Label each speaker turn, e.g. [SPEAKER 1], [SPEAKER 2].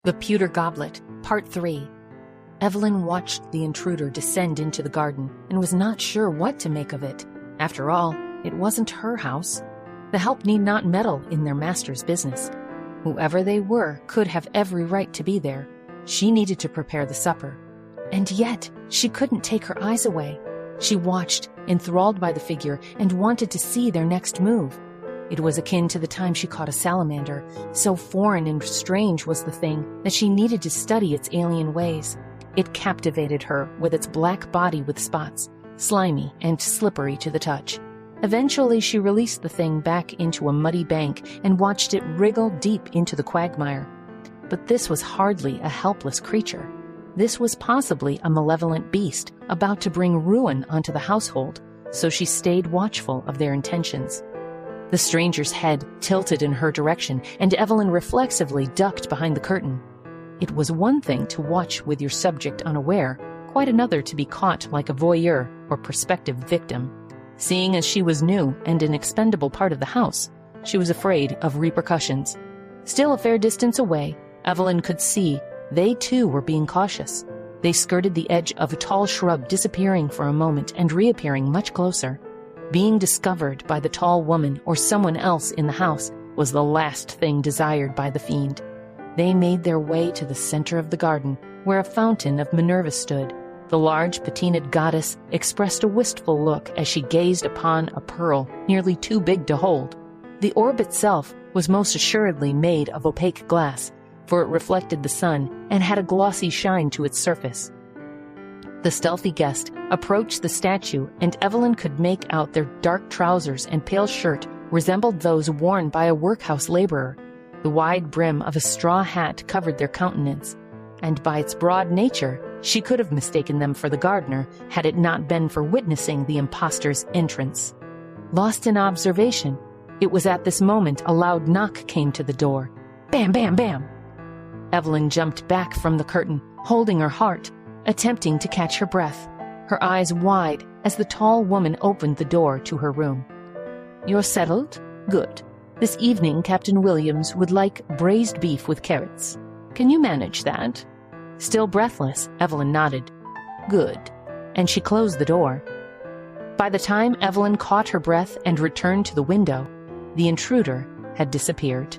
[SPEAKER 1] The Pewter Goblet, Part 3. Evelyn watched the intruder descend into the garden and was not sure what to make of it. After all, it wasn't her house. The help need not meddle in their master's business. Whoever they were could have every right to be there. She needed to prepare the supper. And yet, she couldn't take her eyes away. She watched, enthralled by the figure, and wanted to see their next move. It was akin to the time she caught a salamander. So foreign and strange was the thing that she needed to study its alien ways. It captivated her with its black body with spots, slimy and slippery to the touch. Eventually, she released the thing back into a muddy bank and watched it wriggle deep into the quagmire. But this was hardly a helpless creature. This was possibly a malevolent beast about to bring ruin onto the household, so she stayed watchful of their intentions. The stranger's head tilted in her direction, and Evelyn reflexively ducked behind the curtain. It was one thing to watch with your subject unaware, quite another to be caught like a voyeur or prospective victim. Seeing as she was new and an expendable part of the house, she was afraid of repercussions. Still a fair distance away, Evelyn could see they too were being cautious. They skirted the edge of a tall shrub, disappearing for a moment and reappearing much closer. Being discovered by the tall woman or someone else in the house was the last thing desired by the fiend. They made their way to the center of the garden, where a fountain of Minerva stood. The large patinaed goddess expressed a wistful look as she gazed upon a pearl nearly too big to hold. The orb itself was most assuredly made of opaque glass, for it reflected the sun and had a glossy shine to its surface. The stealthy guest approached the statue, and Evelyn could make out their dark trousers and pale shirt resembled those worn by a workhouse laborer. The wide brim of a straw hat covered their countenance, and by its broad nature, she could have mistaken them for the gardener had it not been for witnessing the impostor's entrance. Lost in observation, it was at this moment a loud knock came to the door. Bam, bam, bam! Evelyn jumped back from the curtain, holding her heart, attempting to catch her breath, her eyes wide as the tall woman opened the door to her room. "You're settled? Good. This evening Captain Williams would like braised beef with carrots. Can you manage that?" Still breathless, Evelyn nodded. "Good." And she closed the door. By the time Evelyn caught her breath and returned to the window, the intruder had disappeared.